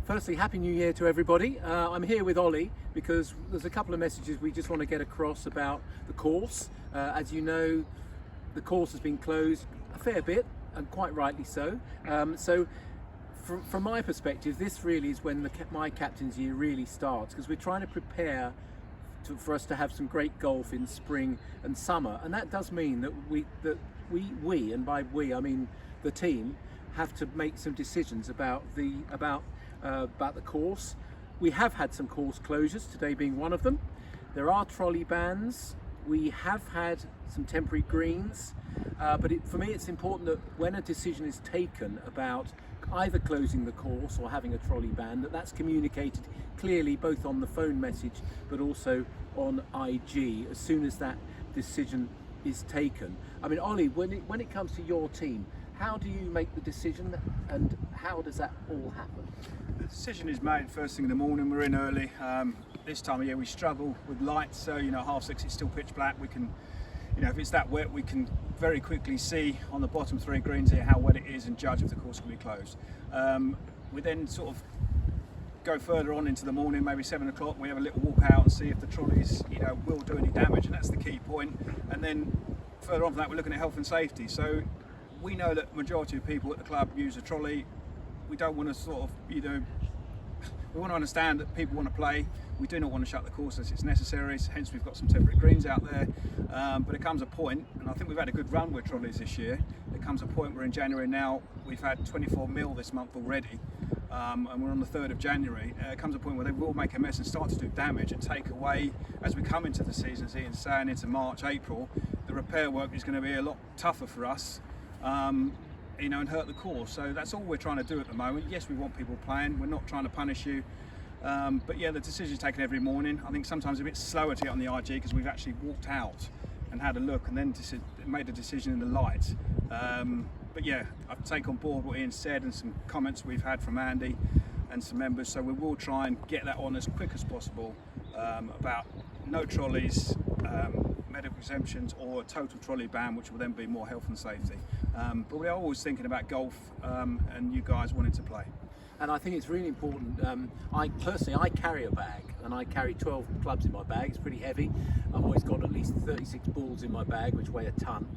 Firstly, Happy New Year to everybody. I'm here with Ollie because there's a couple of messages we just want to get across about the course. As you know, the course has been closed a fair bit, and quite rightly so. From my perspective, this really is when my captain's year really starts, because we're trying to prepare for us to have some great golf in spring and summer, and that does mean that we, and by we I mean the team, have to make some decisions about the course. We have had some course closures, today being one of them. There are trolley bans. We have had some temporary greens, but for me it's important that when a decision is taken about either closing the course or having a trolley ban, that's communicated clearly both on the phone message but also on IG as soon as that decision is taken. I mean, Ollie, when it comes to your team, how do you make the decision and how does that all happen? The decision is made first thing in the morning. We're in early. This time of year we struggle with lights, so 6:30 it's still pitch black. We can, if it's that wet, we can very quickly see on the bottom 3 greens here how wet it is and judge if the course can be closed. We then sort of go further on into the morning, maybe 7 o'clock. We have a little walk out and see if the trolleys, will do any damage, and that's the key point. And then further on from that, we're looking at health and safety. So we know that majority of people at the club use a trolley. We don't want to we want to understand that people want to play. We do not want to shut the course as it's necessary, hence we've got some temporary greens out there. But it comes a point, and I think we've had a good run with trolleys this year. There comes a point where in January now, we've had 24 mil this month already, and we're on the 3rd of January. It comes a point where they will make a mess and start to do damage and take away, as we come into the season, as Ian's saying, into March, April, the repair work is going to be a lot tougher for us. And hurt the course. So that's all we're trying to do at the moment. Yes, we want people playing. We're not trying to punish you. But yeah, the decision is taken every morning. I think sometimes a bit slower to get on the IG because we've actually walked out and had a look and then made a decision in the light. But yeah, I've taken on board what Ian said and some comments we've had from Andy and some members. So we will try and get that on as quick as possible about no trolleys, medical exemptions, or a total trolley ban, which will then be more health and safety. But we are always thinking about golf and you guys wanting to play. And I think it's really important. I carry a bag, and I carry 12 clubs in my bag. It's pretty heavy. I've always got at least 36 balls in my bag, which weigh a ton.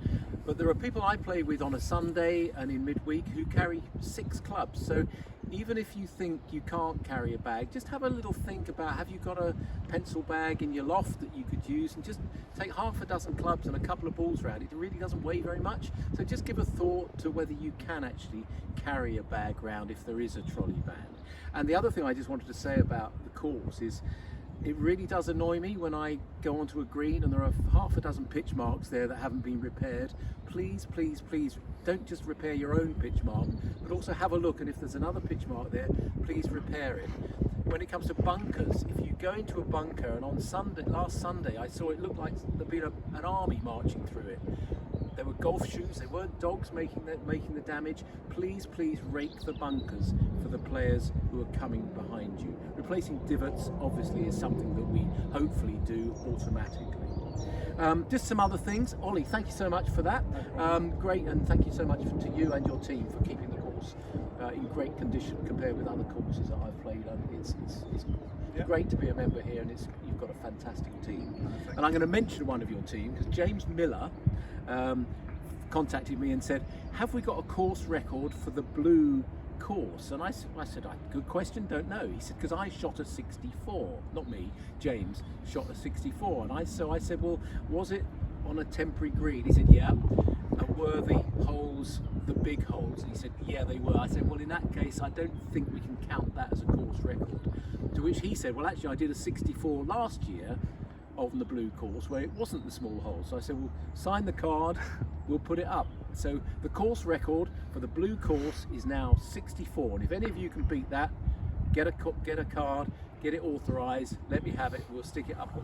But there are people I play with on a Sunday and in midweek who carry 6 clubs. So even if you think you can't carry a bag, just have a little think about, have you got a pencil bag in your loft that you could use, and just take half a dozen clubs and a couple of balls around. It really doesn't weigh very much. So just give a thought to whether you can actually carry a bag round if there is a trolley ban. And the other thing I just wanted to say about the course is, it really does annoy me when I go onto a green and there are half a dozen pitch marks there that haven't been repaired. Please, please, please don't just repair your own pitch mark, but also have a look, and if there's another pitch mark there, please repair it. When it comes to bunkers, if you go into a bunker, and on last Sunday I saw it looked like there'd been an army marching through it. There were golf shoes, there weren't dogs making the damage. Please, please rake the bunkers for the players who are coming behind you. Replacing divots obviously is something that we hopefully do automatically. Just some other things. Ollie, thank you so much for that. Great, and thank you so much to you and your team for keeping the course in great condition compared with other courses that I've played. It's great to be a member here, and you've got a fantastic team. And I'm going to mention one of your team, because James Miller contacted me and said, have we got a course record for the blue course? And I said, good question, don't know. He said, because I shot a 64, not me, James shot a 64. And so I said, well, was it on a temporary green? He said, yeah. And were the holes the big holes? And he said, yeah, they were. I said, well, in that case, I don't think we can count that as a course record. To which he said, well, actually, I did a 64 last year on the blue course where it wasn't the small hole. So I said, well, sign the card, we'll put it up. So the course record for the blue course is now 64, and if any of you can beat that, get a card, get it authorized, let me have it, we'll stick it up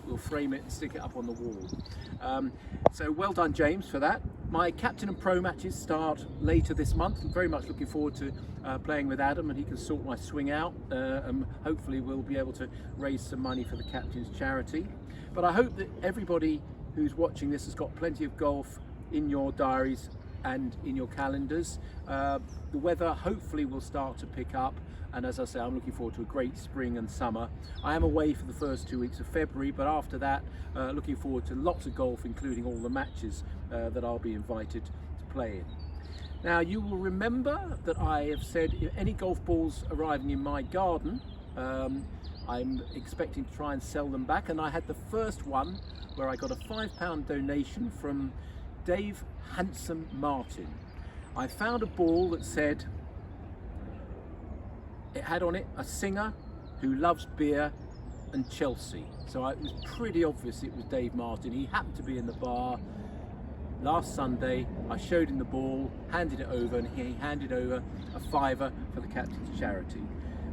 we'll frame it and stick it up on the wall. So well done, James, for that. My captain and pro matches start later this month. I'm very much looking forward to playing with Adam, and he can sort my swing out, and hopefully we'll be able to raise some money for the captain's charity. But I hope that everybody who's watching this has got plenty of golf in your diaries and in your calendars. The weather hopefully will start to pick up, and as I say, I'm looking forward to a great spring and summer. I am away for the first 2 weeks of February, but after that, looking forward to lots of golf, including all the matches that I'll be invited to play in. Now, you will remember that I have said if any golf balls arriving in my garden, I'm expecting to try and sell them back, and I had the first one where I got a £5 donation from Dave Handsome Martin. I found a ball that said, it had on it a singer who loves beer and Chelsea. So it was pretty obvious it was Dave Martin. He happened to be in the bar last Sunday. I showed him the ball, handed it over, and he handed over a £5 for the captain's charity.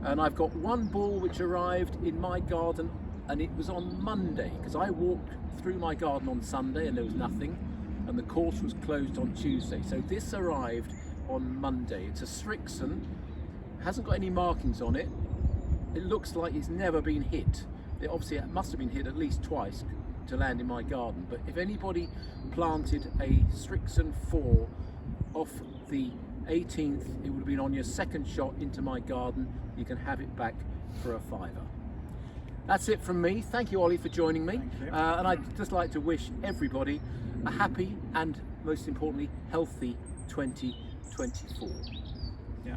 And I've got one ball which arrived in my garden, and it was on Monday, because I walked through my garden on Sunday and there was nothing, and the course was closed on Tuesday. So this arrived on Monday. It's a Strixon, hasn't got any markings on it. It looks like it's never been hit. It must have been hit at least twice to land in my garden. But if anybody planted a Strixon 4 off the 18th, it would have been on your second shot into my garden. You can have it back for a £5. That's it from me. Thank you, Ollie, for joining me. And I'd just like to wish everybody a happy and, most importantly, healthy 2024. Yeah.